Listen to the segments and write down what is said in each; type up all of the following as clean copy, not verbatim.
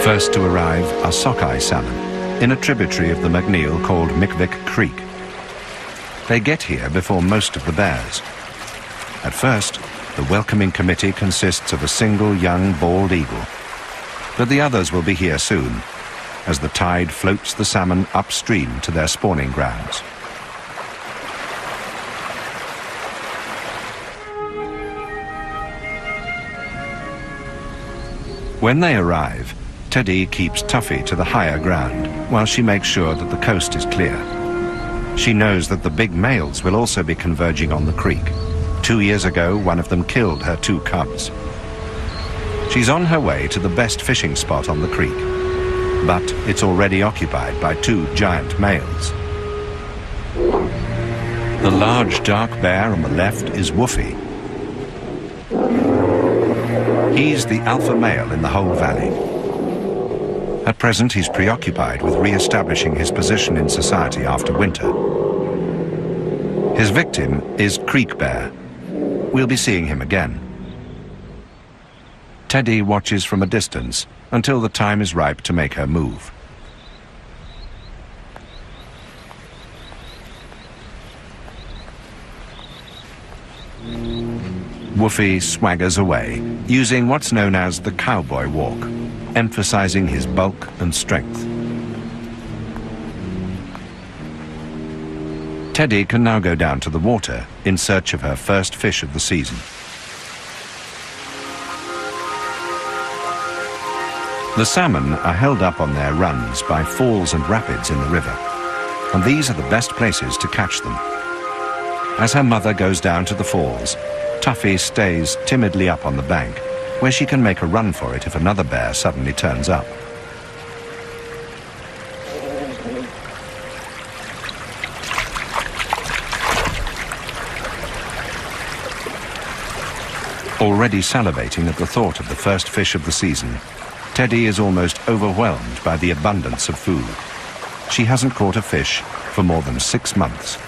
First to arrive are sockeye salmon, in a tributary of the McNeil called Mickvick Creek. They get here before most of the bears. At first, the welcoming committee consists of a single young bald eagle. But the others will be here soon, as the tide floats the salmon upstream to their spawning grounds. When they arrive, Teddy keeps Tuffy to the higher ground while she makes sure that the coast is clear. She knows that the big males will also be converging on the creek. 2 years ago, one of them killed her 2 cubs. She's on her way to the best fishing spot on the creek, but it's already occupied by 2 giant males. The large dark bear on the left is Woofy. He's the alpha male in the whole valley. At present, he's preoccupied with re-establishing his position in society after winter. His victim is Creek Bear. We'll be seeing him again. Teddy watches from a distance until the time is ripe to make her move. Woofy swaggers away, using what's known as the cowboy walk, emphasizing his bulk and strength. Teddy can now go down to the water in search of her first fish of the season. The salmon are held up on their runs by falls and rapids in the river, and these are the best places to catch them. As her mother goes down to the falls, Tuffy stays timidly up on the bank, where she can make a run for it if another bear suddenly turns up. Already salivating at the thought of the first fish of the season, Teddy is almost overwhelmed by the abundance of food. She hasn't caught a fish for more than 6 months.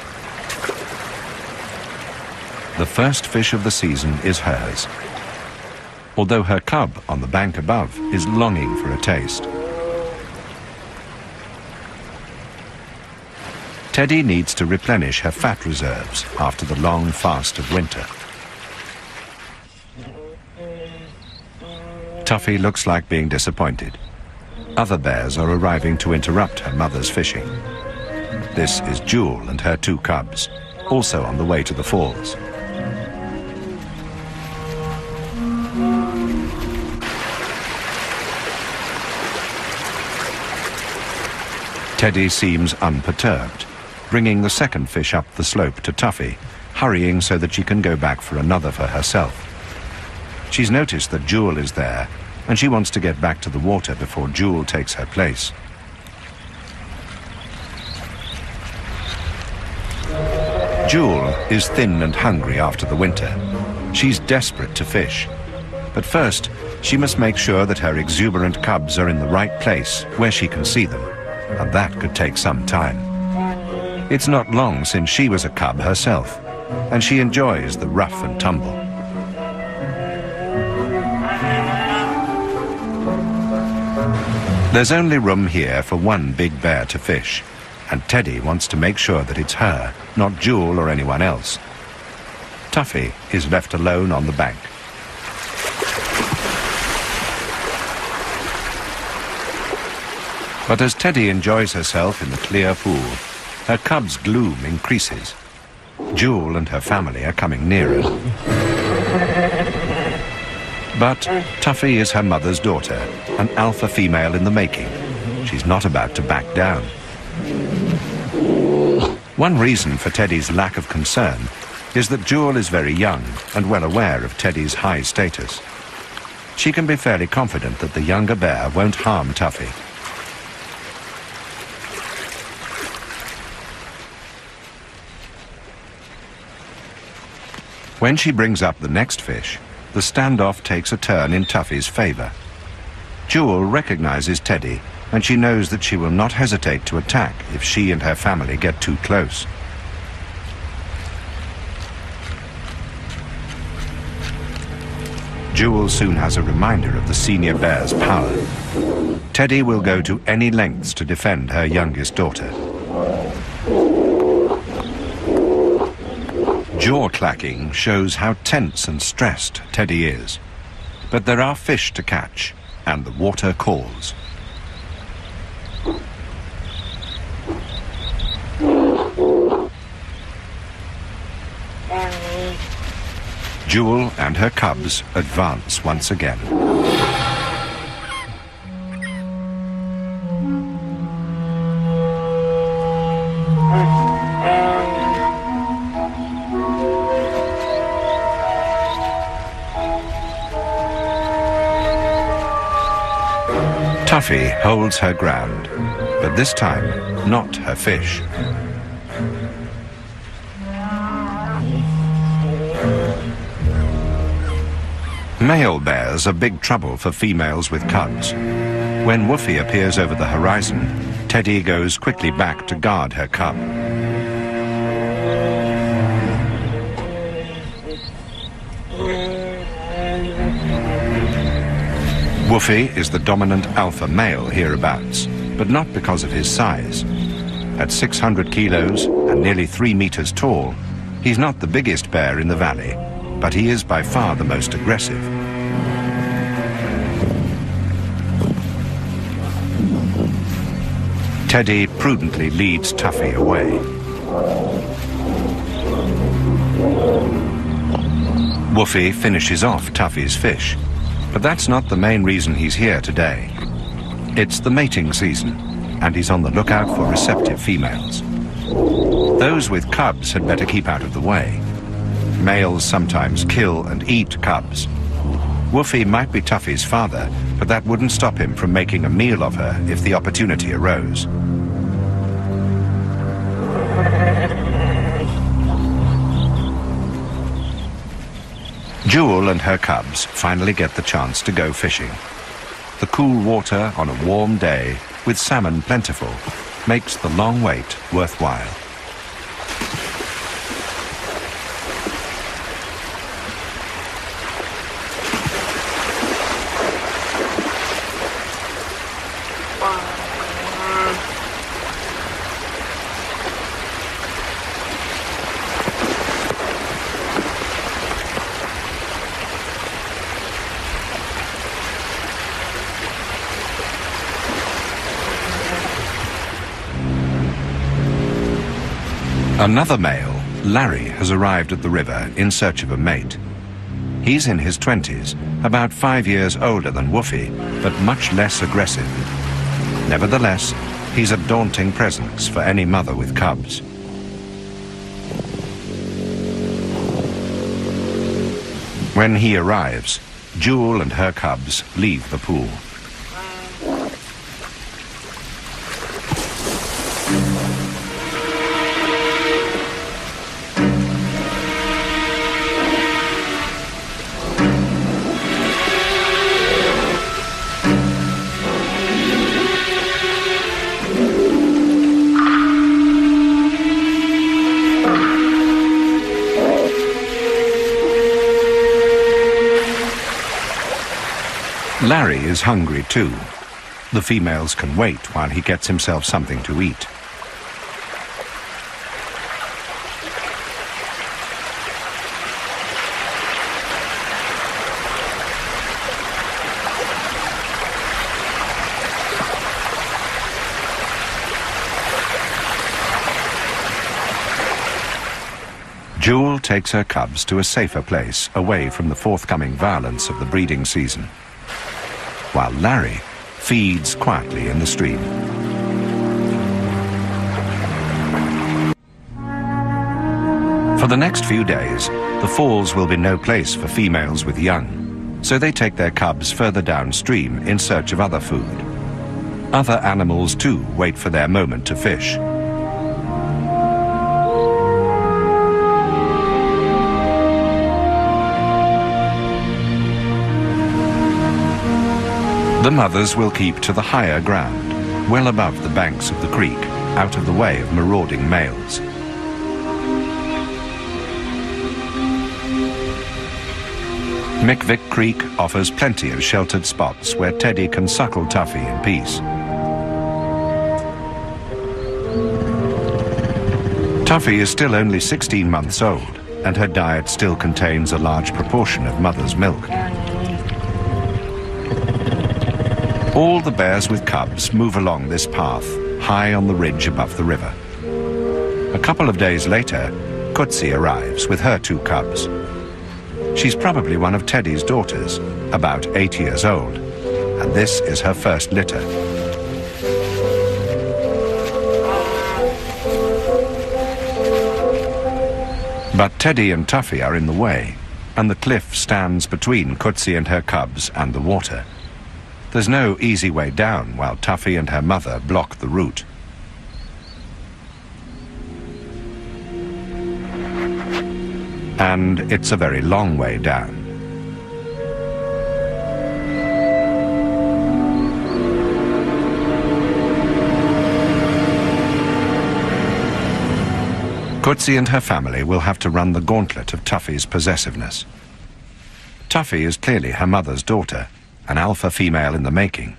The first fish of the season is hers, although her cub on the bank above is longing for a taste. Teddy needs to replenish her fat reserves after the long fast of winter. Tuffy looks like being disappointed. Other bears are arriving to interrupt her mother's fishing. This is Jewel and her 2 cubs, also on the way to the falls. Teddy seems unperturbed, bringing the second fish up the slope to Tuffy, hurrying so that she can go back for another for herself. She's noticed that Jewel is there, and she wants to get back to the water before Jewel takes her place. Jewel is thin and hungry after the winter. She's desperate to fish. But first, she must make sure that her exuberant cubs are in the right place where she can see them, and that could take some time. It's not long since she was a cub herself, and she enjoys the rough and tumble. There's only room here for 1 big bear to fish, and Teddy wants to make sure that it's her, not Jewel or anyone else. Tuffy is left alone on the bank. But as Teddy enjoys herself in the clear pool, her cub's gloom increases. Jewel and her family are coming nearer. But Tuffy is her mother's daughter, an alpha female in the making. She's not about to back down. One reason for Teddy's lack of concern is that Jewel is very young and well aware of Teddy's high status. She can be fairly confident that the younger bear won't harm Tuffy. When she brings up the next fish, the standoff takes a turn in Tuffy's favor. Jewel recognizes Teddy, and she knows that she will not hesitate to attack if she and her family get too close. Jewel soon has a reminder of the senior bear's power. Teddy will go to any lengths to defend her youngest daughter. Jaw clacking shows how tense and stressed Teddy is. But there are fish to catch, and the water calls. Jewel and her cubs advance once again. Tuffy holds her ground, but this time not her fish. Male bears are big trouble for females with cubs. When Woofy appears over the horizon, Teddy goes quickly back to guard her cub. Woofy is the dominant alpha male hereabouts, but not because of his size. At 600 kilos and nearly 3 meters tall, he's not the biggest bear in the valley, but he is by far the most aggressive. Teddy prudently leads Tuffy away. Woofy finishes off Tuffy's fish, but that's not the main reason he's here today. It's the mating season, and he's on the lookout for receptive females. Those with cubs had better keep out of the way. Males sometimes kill and eat cubs. Woofy might be Tuffy's father, but that wouldn't stop him from making a meal of her if the opportunity arose. Jewel and her cubs finally get the chance to go fishing. The cool water on a warm day, with salmon plentiful, makes the long wait worthwhile. Another male, Larry, has arrived at the river in search of a mate. He's in his 20s, about 5 years older than Woofy, but much less aggressive. Nevertheless, he's a daunting presence for any mother with cubs. When he arrives, Jewel and her cubs leave the pool. Larry is hungry too. The females can wait while he gets himself something to eat. Jewel takes her cubs to a safer place away from the forthcoming violence of the breeding season, while Larry feeds quietly in the stream. For the next few days, the falls will be no place for females with young, so they take their cubs further downstream in search of other food. Other animals too wait for their moment to fish. The mothers will keep to the higher ground, well above the banks of the creek, out of the way of marauding males. Mickvick Creek offers plenty of sheltered spots where Teddy can suckle Tuffy in peace. Tuffy is still only 16 months old, and her diet still contains a large proportion of mother's milk. All the bears with cubs move along this path, high on the ridge above the river. A couple of days later, Kutsi arrives with her 2 cubs. She's probably one of Teddy's daughters, about 8 years old, and this is her first litter. But Teddy and Tuffy are in the way, and the cliff stands between Kutsi and her cubs and the water. There's no easy way down while Tuffy and her mother block the route. And it's a very long way down. Kutsi and her family will have to run the gauntlet of Tuffy's possessiveness. Tuffy is clearly her mother's daughter, an alpha female in the making.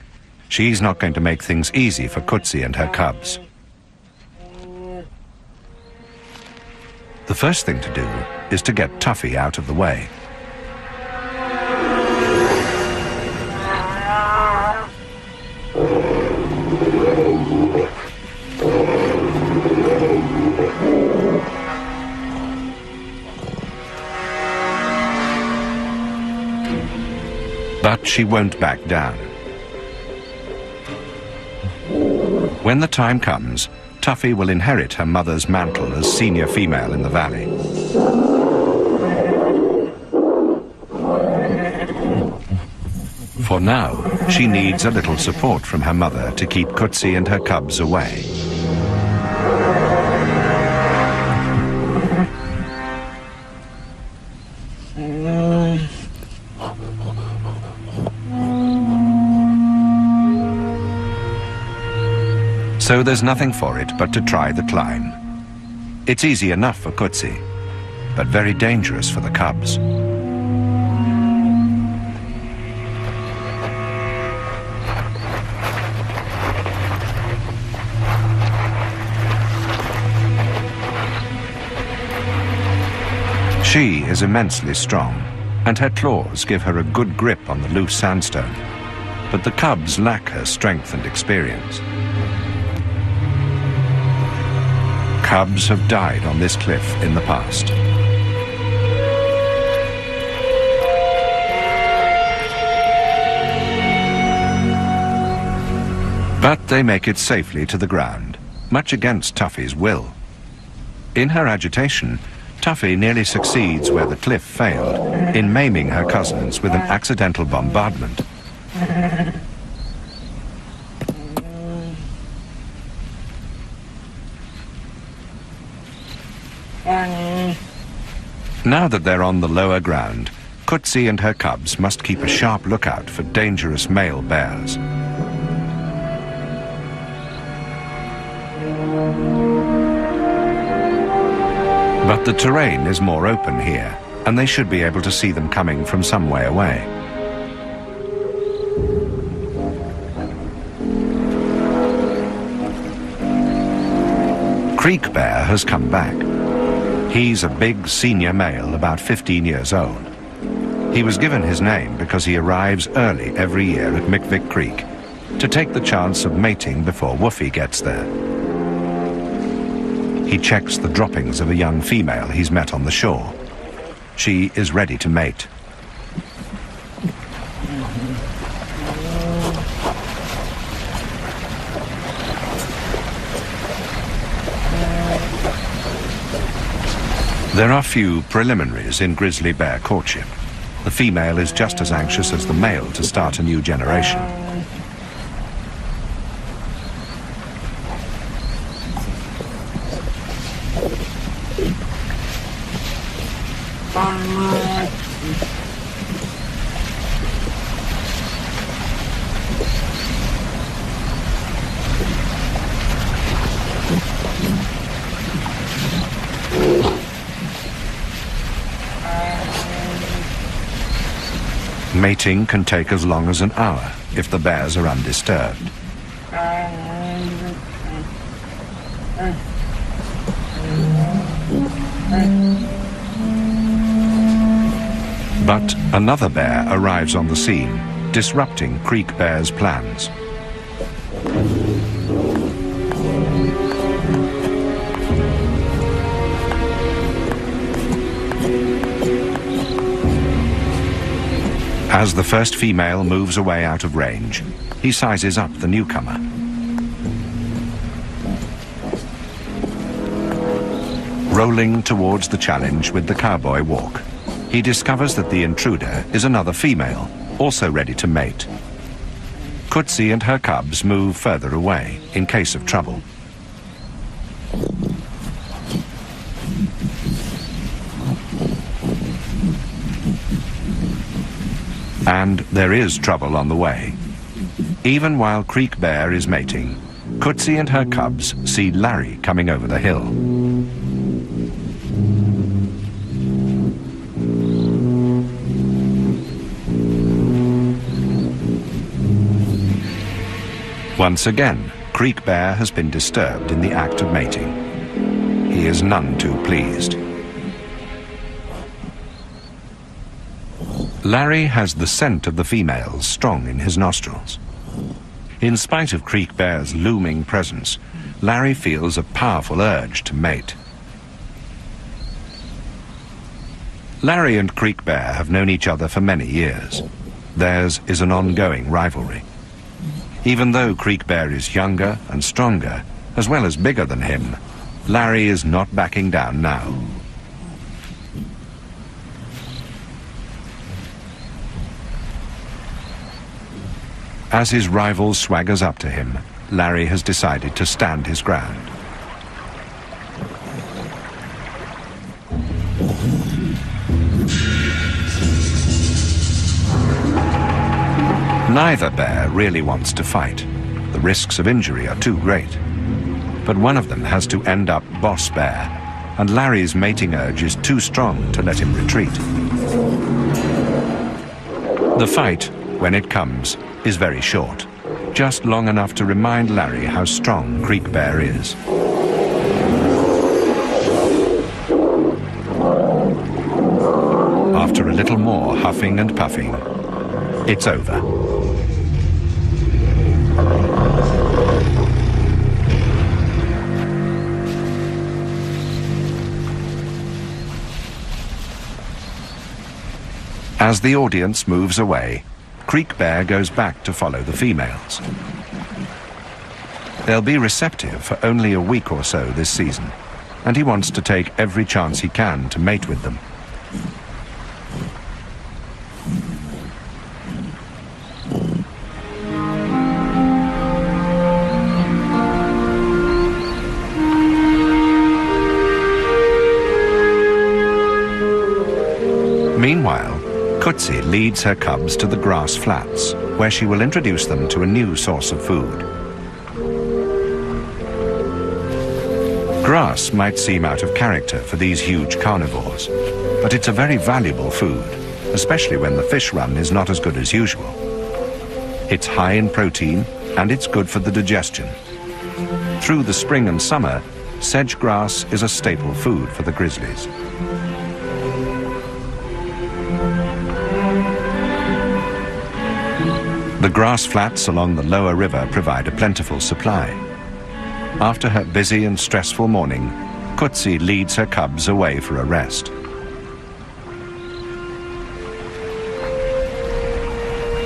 She's not going to make things easy for Kutsi and her cubs. The first thing to do is to get Tuffy out of the way. But she won't back down. When the time comes, Tuffy will inherit her mother's mantle as senior female in the valley. For now, she needs a little support from her mother to keep Kutsi and her cubs away. So there's nothing for it but to try the climb. It's easy enough for Kutsi, but very dangerous for the cubs. She is immensely strong, and her claws give her a good grip on the loose sandstone, but the cubs lack her strength and experience. Cubs have died on this cliff in the past. But they make it safely to the ground, much against Tuffy's will. In her agitation, Tuffy nearly succeeds where the cliff failed, in maiming her cousins with an accidental bombardment. Now that they're on the lower ground, Kutsi and her cubs must keep a sharp lookout for dangerous male bears. But the terrain is more open here, and they should be able to see them coming from some way away. Creek Bear has come back. He's a big senior male, about 15 years old. He was given his name because he arrives early every year at Mickvick Creek to take the chance of mating before Woofy gets there. He checks the droppings of a young female he's met on the shore. She is ready to mate. There are few preliminaries in grizzly bear courtship. The female is just as anxious as the male to start a new generation. Mating can take as long as an hour if the bears are undisturbed. But another bear arrives on the scene, disrupting Creek Bear's plans. As the first female moves away out of range, he sizes up the newcomer. Rolling towards the challenge with the cowboy walk, he discovers that the intruder is another female, also ready to mate. Kutsi and her cubs move further away in case of trouble. And there is trouble on the way. Even while Creek Bear is mating, Kutsi and her cubs see Larry coming over the hill. Once again, Creek Bear has been disturbed in the act of mating. He is none too pleased. Larry has the scent of the females strong in his nostrils. In spite of Creek Bear's looming presence, Larry feels a powerful urge to mate. Larry and Creek Bear have known each other for many years. Theirs is an ongoing rivalry. Even though Creek Bear is younger and stronger, as well as bigger than him, Larry is not backing down now. As his rival swaggers up to him, Larry has decided to stand his ground. Neither bear really wants to fight. The risks of injury are too great. But one of them has to end up boss bear, and Larry's mating urge is too strong to let him retreat. The fight, when it comes, is very short, just long enough to remind Larry how strong Creek Bear is. After a little more huffing and puffing, it's over. As the audience moves away, Creek Bear goes back to follow the females. They'll be receptive for only a week or so this season, and he wants to take every chance he can to mate with them. Meanwhile, Kutsi leads her cubs to the grass flats, where she will introduce them to a new source of food. Grass might seem out of character for these huge carnivores, but it's a very valuable food, especially when the fish run is not as good as usual. It's high in protein, and it's good for the digestion. Through the spring and summer, sedge grass is a staple food for the grizzlies. The grass flats along the lower river provide a plentiful supply. After her busy and stressful morning, Kutsi leads her cubs away for a rest.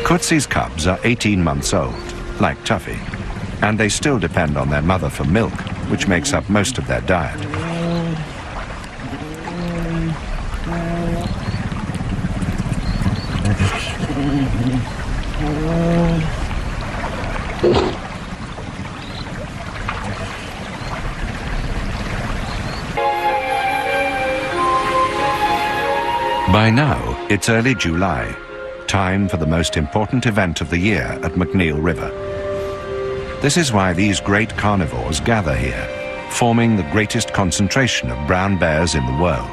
Kutsi's cubs are 18 months old, like Tuffy, and they still depend on their mother for milk, which makes up most of their diet. By now, it's early July, time for the most important event of the year at McNeil River. This is why these great carnivores gather here, forming the greatest concentration of brown bears in the world.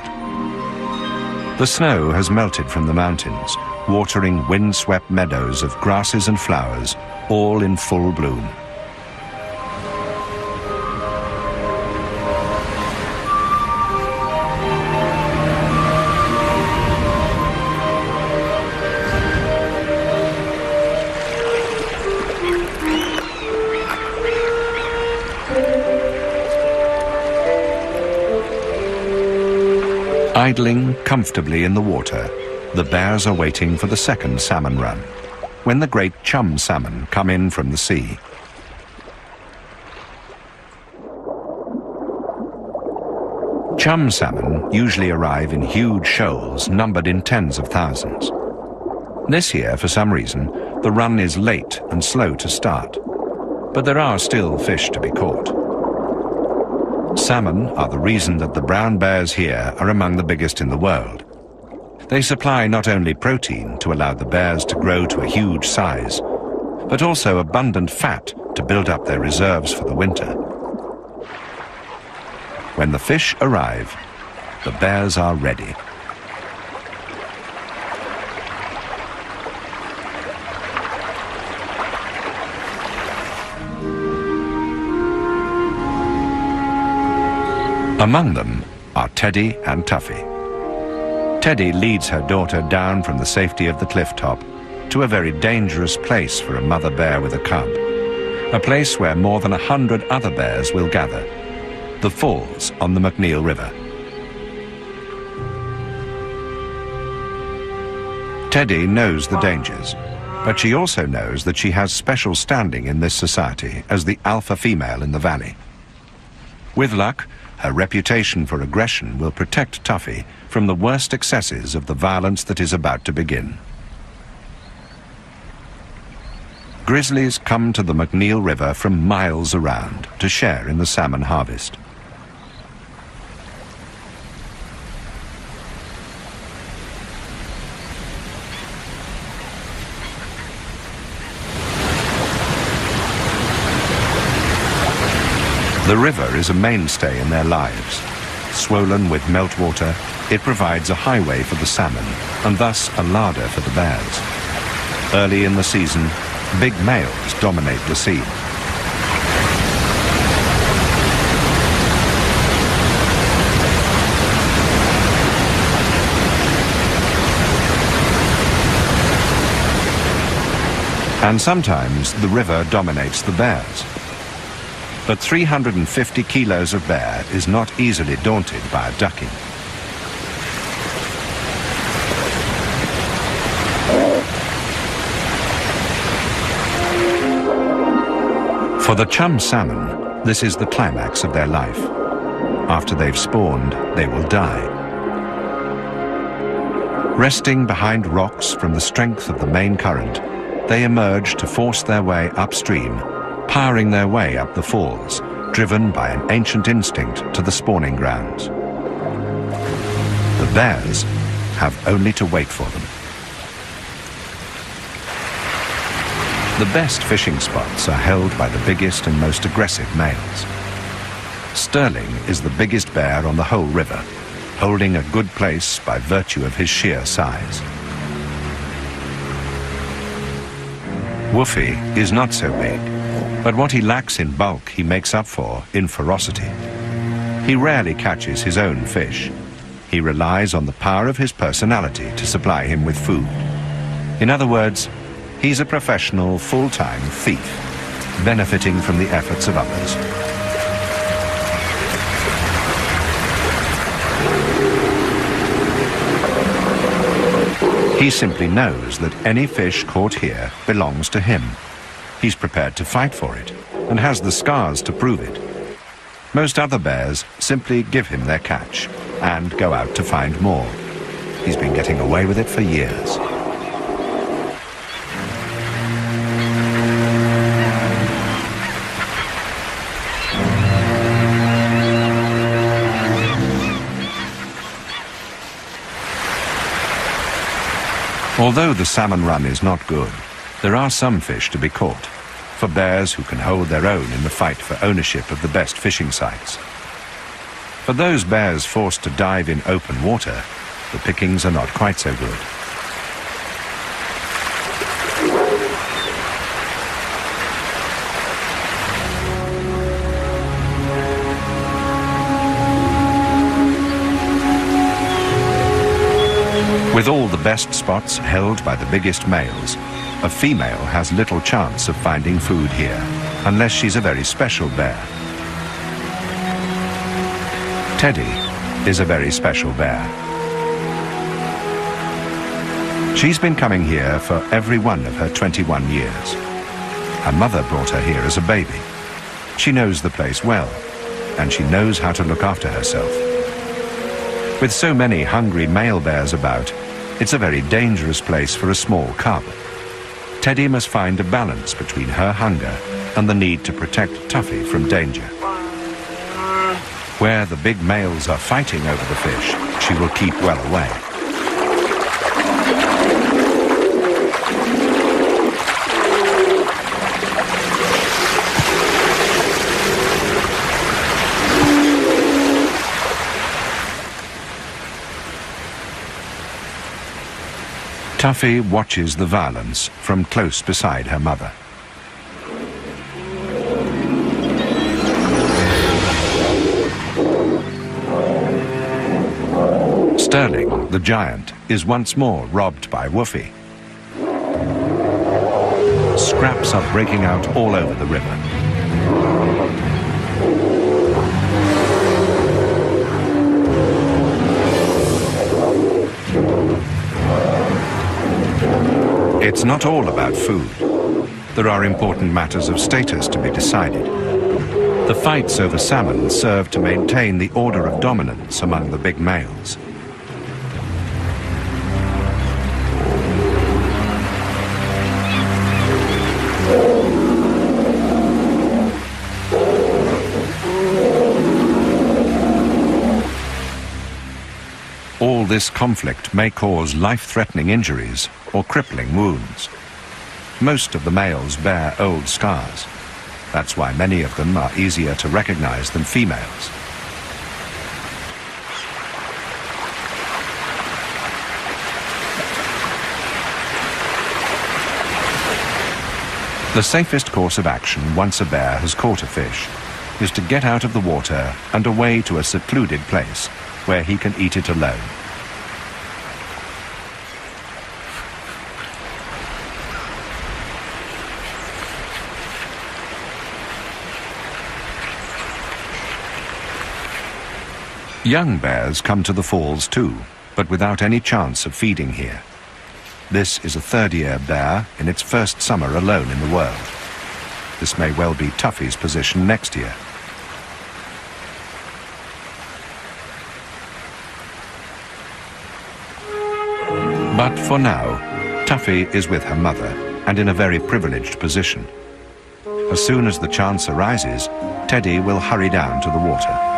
The snow has melted from the mountains, watering wind-swept meadows of grasses and flowers, all in full bloom. Idling comfortably in the water, the bears are waiting for the second salmon run, when the great chum salmon come in from the sea. Chum salmon usually arrive in huge shoals numbered in tens of thousands. This year, for some reason, the run is late and slow to start, but there are still fish to be caught. Salmon are the reason that the brown bears here are among the biggest in the world. They supply not only protein to allow the bears to grow to a huge size, but also abundant fat to build up their reserves for the winter. When the fish arrive, the bears are ready. Among them are Teddy and Tuffy. Teddy leads her daughter down from the safety of the cliff top to a very dangerous place for a mother bear with a cub, a place where more than 100 other bears will gather, the falls on the McNeil River. Teddy knows the dangers, but she also knows that she has special standing in this society as the alpha female in the valley. With luck, her reputation for aggression will protect Tuffy from the worst excesses of the violence that is about to begin. Grizzlies come to the McNeil River from miles around to share in the salmon harvest. The river is a mainstay in their lives. Swollen with meltwater, it provides a highway for the salmon and thus a larder for the bears. Early in the season, big males dominate the scene. And sometimes the river dominates the bears. But 350 kilos of bear is not easily daunted by a ducking. For the chum salmon, this is the climax of their life. After they've spawned, they will die. Resting behind rocks from the strength of the main current, they emerge to force their way upstream, powering their way up the falls, driven by an ancient instinct to the spawning grounds. The bears have only to wait for them. The best fishing spots are held by the biggest and most aggressive males. Sterling is the biggest bear on the whole river, holding a good place by virtue of his sheer size. Woofy is not so big, but what he lacks in bulk he makes up for in ferocity. He rarely catches his own fish. He relies on the power of his personality to supply him with food. In other words, he's a professional, full-time thief, benefiting from the efforts of others. He simply knows that any fish caught here belongs to him. He's prepared to fight for it, and has the scars to prove it. Most other bears simply give him their catch, and go out to find more. He's been getting away with it for years. Although the salmon run is not good, there are some fish to be caught, for bears who can hold their own in the fight for ownership of the best fishing sites. For those bears forced to dive in open water, the pickings are not quite so good. With all the best spots held by the biggest males, a female has little chance of finding food here, unless she's a very special bear. Teddy is a very special bear. She's been coming here for every one of her 21 years. Her mother brought her here as a baby. She knows the place well, and she knows how to look after herself. With so many hungry male bears about, it's a very dangerous place for a small cub. Teddy must find a balance between her hunger and the need to protect Tuffy from danger. Where the big males are fighting over the fish, she will keep well away. Tuffy watches the violence from close beside her mother. Sterling, the giant, is once more robbed by Woofy. Scraps are breaking out all over the river. It's not all about food. There are important matters of status to be decided. The fights over salmon serve to maintain the order of dominance among the big males. All this conflict may cause life-threatening injuries or crippling wounds. Most of the males bear old scars. That's why many of them are easier to recognize than females. The safest course of action once a bear has caught a fish is to get out of the water and away to a secluded place where he can eat it alone. Young bears come to the falls too, but without any chance of feeding here. This is a third-year bear in its first summer alone in the world. This may well be Tuffy's position next year. But for now, Tuffy is with her mother and in a very privileged position. As soon as the chance arises, Teddy will hurry down to the water.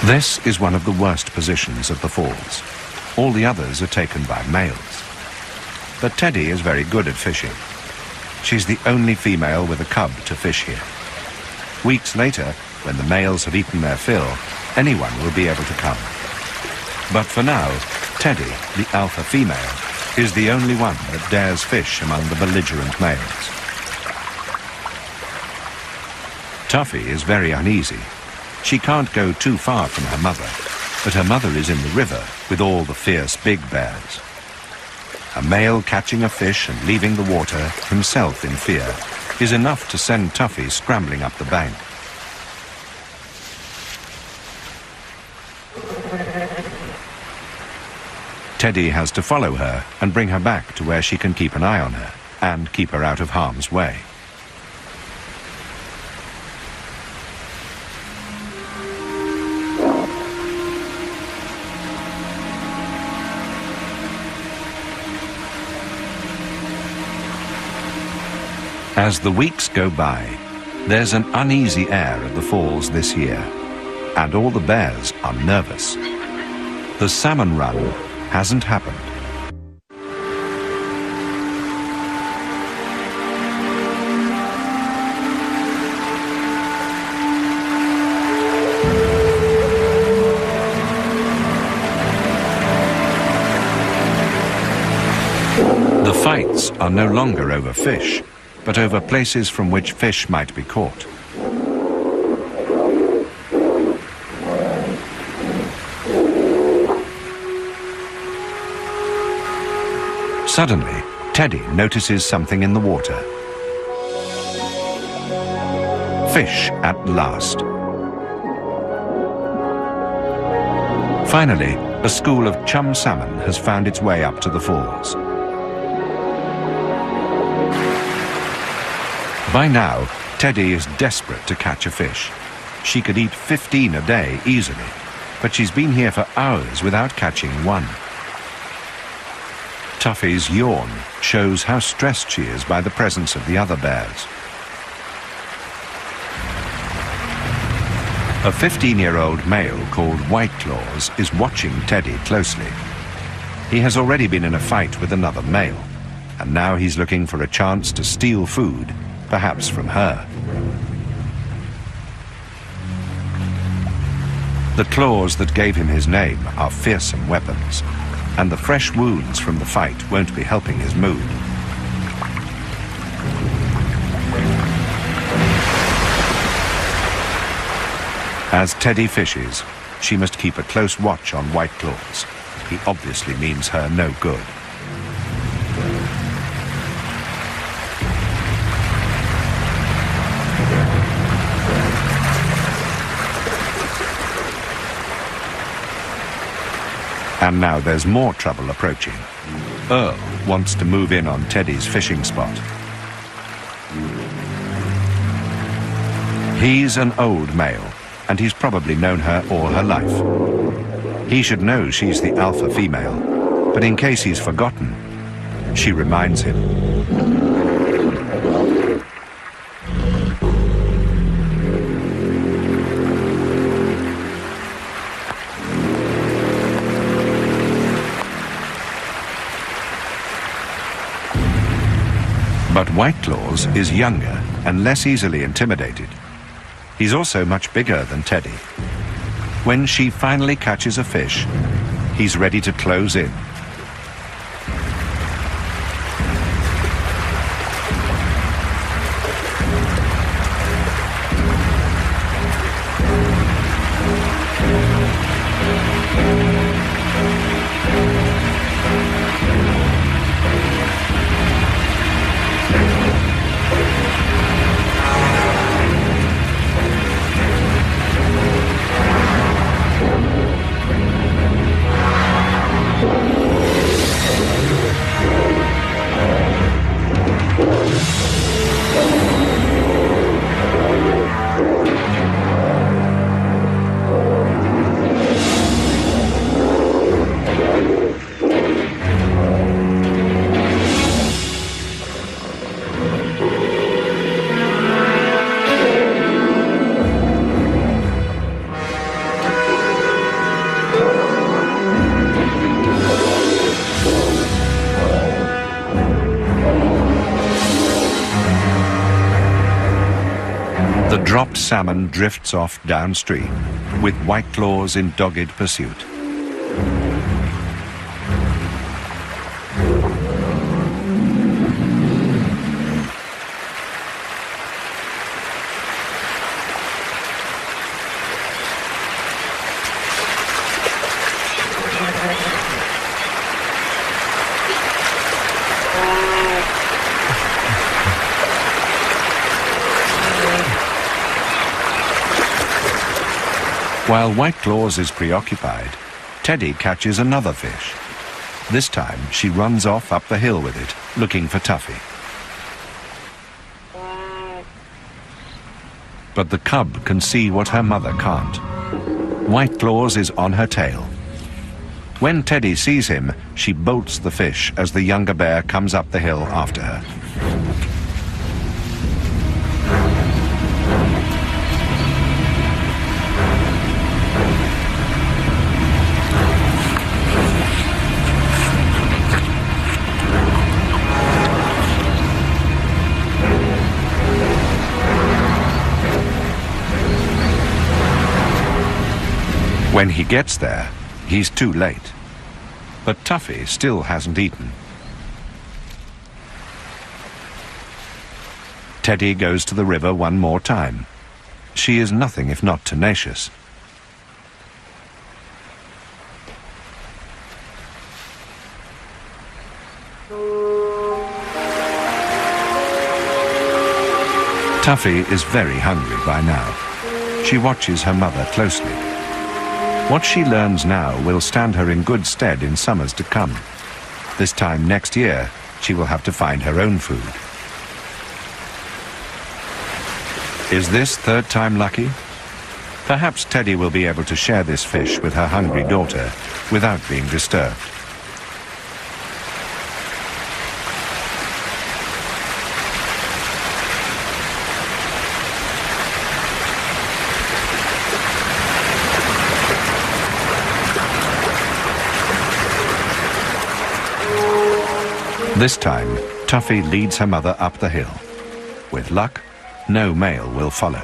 This is one of the worst positions of the falls. All the others are taken by males. But Teddy is very good at fishing. She's the only female with a cub to fish here. Weeks later, when the males have eaten their fill, anyone will be able to come. But for now, Teddy, the alpha female, is the only one that dares fish among the belligerent males. Tuffy is very uneasy. She can't go too far from her mother, but her mother is in the river with all the fierce big bears. A male catching a fish and leaving the water, himself in fear, is enough to send Tuffy scrambling up the bank. Teddy has to follow her and bring her back to where she can keep an eye on her and keep her out of harm's way. As the weeks go by, there's an uneasy air at the falls this year, and all the bears are nervous. The salmon run hasn't happened. Fights are no longer over fish, but over places from which fish might be caught. Suddenly, Teddy notices something in the water. Fish at last. Finally, a school of chum salmon has found its way up to the falls. By now, Teddy is desperate to catch a fish. She could eat 15 a day easily, but she's been here for hours without catching one. Tuffy's yawn shows how stressed she is by the presence of the other bears. A 15-year-old male called White Claws is watching Teddy closely. He has already been in a fight with another male, and now he's looking for a chance to steal food, perhaps from her. The claws that gave him his name are fearsome weapons, and the fresh wounds from the fight won't be helping his mood. As Teddy fishes, she must keep a close watch on White Claws. He obviously means her no good. And now there's more trouble approaching. Earl wants to move in on Teddy's fishing spot. He's an old male, and he's probably known her all her life. He should know she's the alpha female, but in case he's forgotten, she reminds him. But White Claws is younger and less easily intimidated. He's also much bigger than Teddy. When she finally catches a fish, he's ready to close in. The dropped salmon drifts off downstream, with White Claws in dogged pursuit. While White Claws is preoccupied, Teddy catches another fish. This time, she runs off up the hill with it, looking for Tuffy. But the cub can see what her mother can't. White Claws is on her tail. When Teddy sees him, she bolts the fish as the younger bear comes up the hill after her. When he gets there, he's too late. But Tuffy still hasn't eaten. Teddy goes to the river one more time. She is nothing if not tenacious. Tuffy is very hungry by now. She watches her mother closely. What she learns now will stand her in good stead in summers to come. This time next year, she will have to find her own food. Is this third time lucky? Perhaps Teddy will be able to share this fish with her hungry daughter without being disturbed. This time, Tuffy leads her mother up the hill. With luck, no male will follow.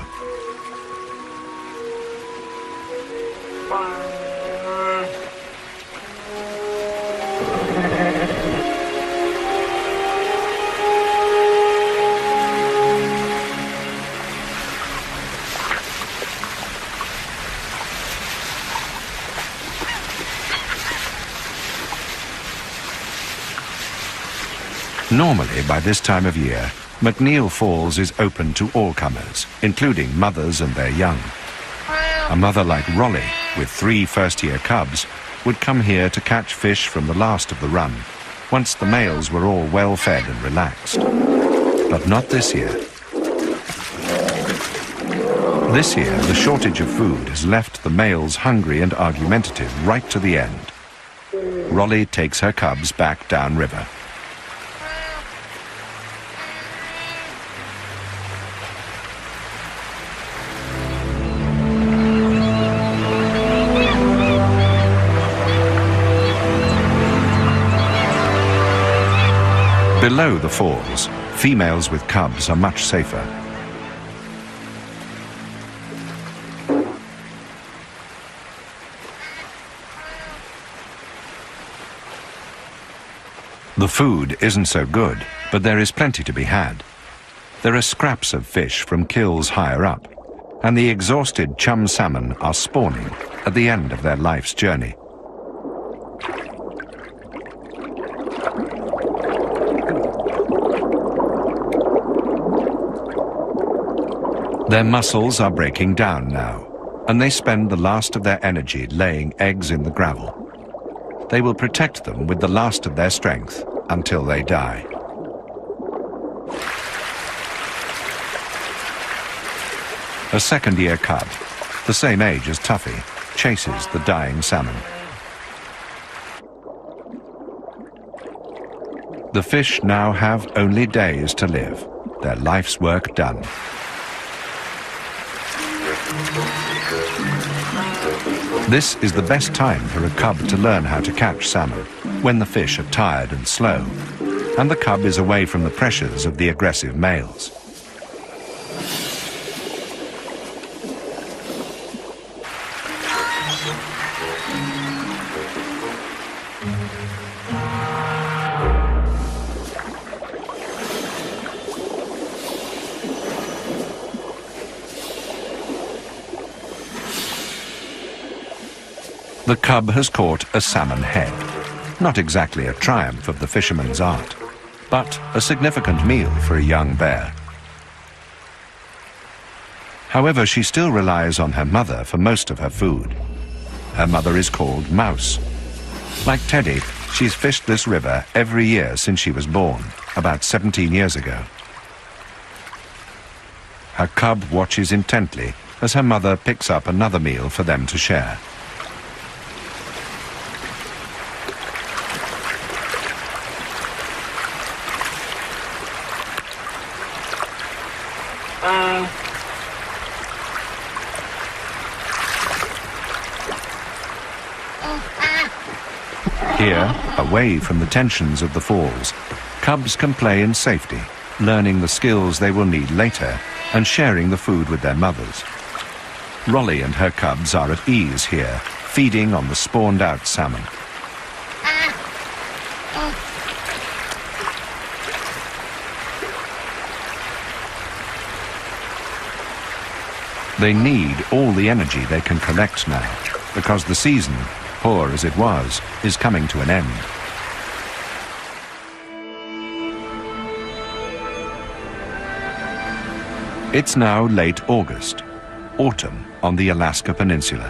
Normally, by this time of year, McNeil Falls is open to all comers, including mothers and their young. A mother like Rolly, with 3 first-year cubs, would come here to catch fish from the last of the run, once the males were all well-fed and relaxed. But not this year. This year, the shortage of food has left the males hungry and argumentative right to the end. Rolly takes her cubs back downriver. Below the falls, females with cubs are much safer. The food isn't so good, but there is plenty to be had. There are scraps of fish from kills higher up, and the exhausted chum salmon are spawning at the end of their life's journey. Their muscles are breaking down now, and they spend the last of their energy laying eggs in the gravel. They will protect them with the last of their strength until they die. A second-year cub, the same age as Tuffy, chases the dying salmon. The fish now have only days to live, their life's work done. This is the best time for a cub to learn how to catch salmon, when the fish are tired and slow, and the cub is away from the pressures of the aggressive males. The cub has caught a salmon head. Not exactly a triumph of the fisherman's art, but a significant meal for a young bear. However, she still relies on her mother for most of her food. Her mother is called Mouse. Like Teddy, she's fished this river every year since she was born, about 17 years ago. Her cub watches intently as her mother picks up another meal for them to share. Here, away from the tensions of the falls, cubs can play in safety, learning the skills they will need later and sharing the food with their mothers. Rolly and her cubs are at ease here, feeding on the spawned-out salmon. They need all the energy they can collect now, because the season, poor as it was, is coming to an end. It's now late August, autumn on the Alaska Peninsula.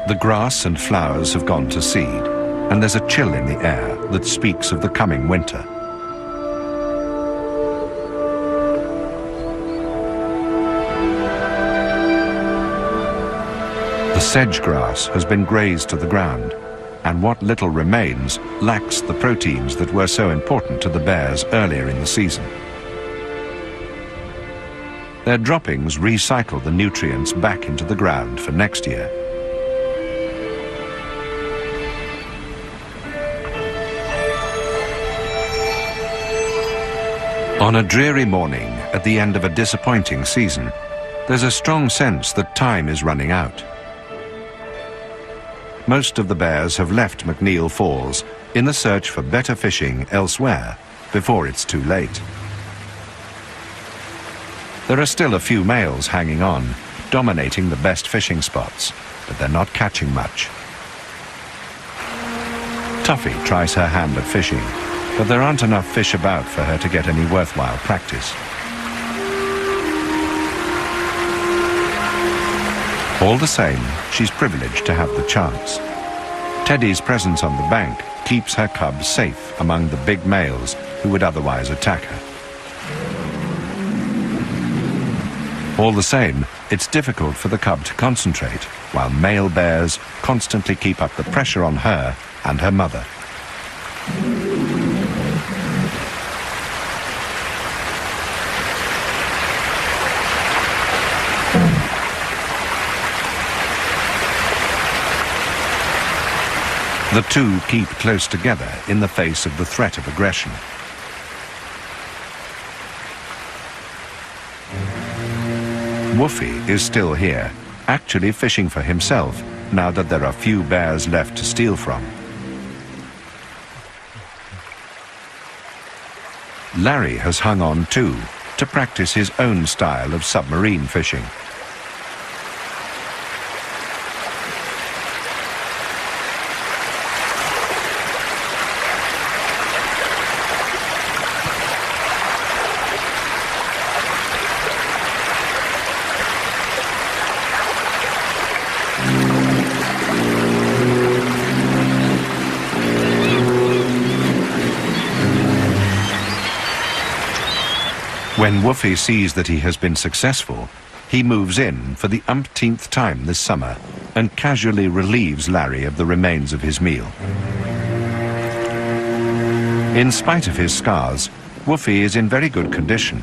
The grass and flowers have gone to seed, and there's a chill in the air that speaks of the coming winter. The sedge grass has been grazed to the ground, and what little remains lacks the proteins that were so important to the bears earlier in the season. Their droppings recycle the nutrients back into the ground for next year. On a dreary morning at the end of a disappointing season, there's a strong sense that time is running out. Most of the bears have left McNeil Falls in the search for better fishing elsewhere before it's too late. There are still a few males hanging on, dominating the best fishing spots, but they're not catching much. Tuffy tries her hand at fishing, but there aren't enough fish about for her to get any worthwhile practice. All the same, she's privileged to have the chance. Teddy's presence on the bank keeps her cubs safe among the big males who would otherwise attack her. All the same, it's difficult for the cub to concentrate, while male bears constantly keep up the pressure on her and her mother. The two keep close together in the face of the threat of aggression. Woofy is still here, actually fishing for himself, now that there are few bears left to steal from. Larry has hung on too, to practice his own style of submarine fishing. When Woofy sees that he has been successful, he moves in for the umpteenth time this summer and casually relieves Larry of the remains of his meal. In spite of his scars, Woofy is in very good condition.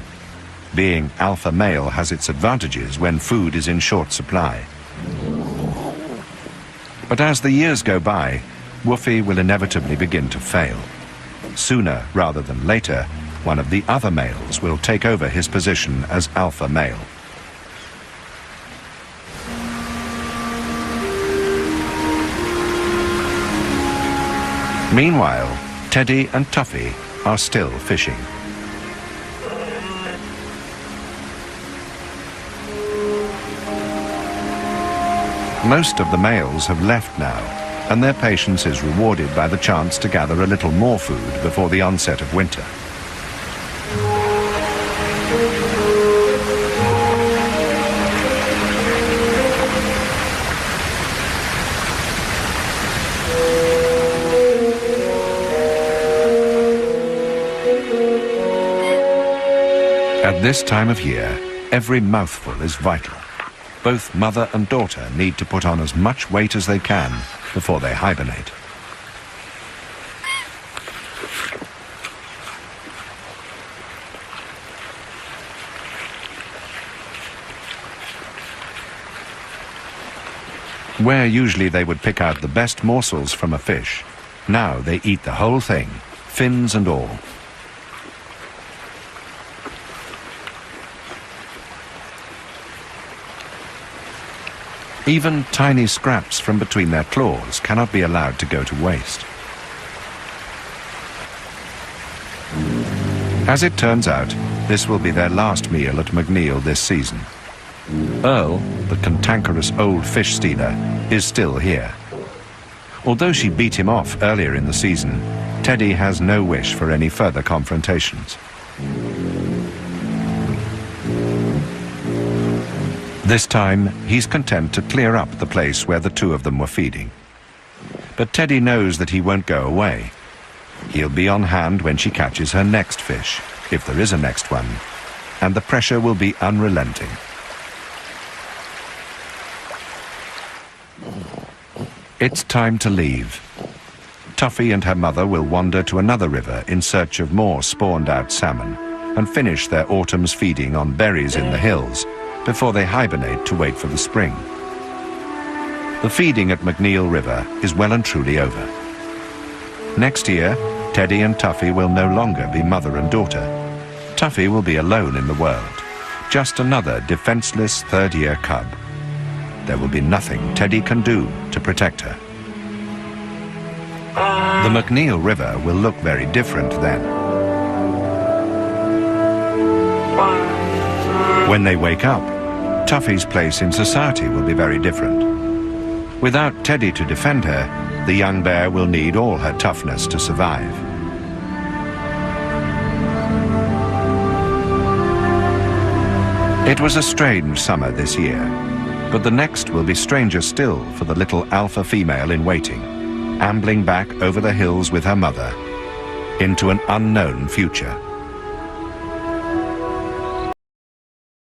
Being alpha male has its advantages when food is in short supply. But as the years go by, Woofy will inevitably begin to fail. Sooner rather than later, one of the other males will take over his position as alpha male. Meanwhile, Teddy and Tuffy are still fishing. Most of the males have left now, and their patience is rewarded by the chance to gather a little more food before the onset of winter. At this time of year, every mouthful is vital. Both mother and daughter need to put on as much weight as they can before they hibernate. Where usually they would pick out the best morsels from a fish, now they eat the whole thing, fins and all. Even tiny scraps from between their claws cannot be allowed to go to waste. As it turns out, This will be their last meal at McNeil this season. Earl, the cantankerous old fish stealer, is still here. Although she beat him off earlier in the season, Teddy has no wish for any further confrontations. This time, he's content to clear up the place where the two of them were feeding. But Teddy knows that he won't go away. He'll be on hand when she catches her next fish, if there is a next one, and the pressure will be unrelenting. It's time to leave. Tuffy and her mother will wander to another river in search of more spawned-out salmon and finish their autumn's feeding on berries in the hills before they hibernate to wait for the spring. The feeding at McNeil River is well and truly over. Next year, Teddy and Tuffy will no longer be mother and daughter. Tuffy will be alone in the world, just another defenseless third-year cub. There will be nothing Teddy can do to protect her. The McNeil River will look very different then. When they wake up, Tuffy's place in society will be very different. Without Teddy to defend her, the young bear will need all her toughness to survive. It was a strange summer this year, but the next will be stranger still for the little alpha female in waiting, ambling back over the hills with her mother into an unknown future.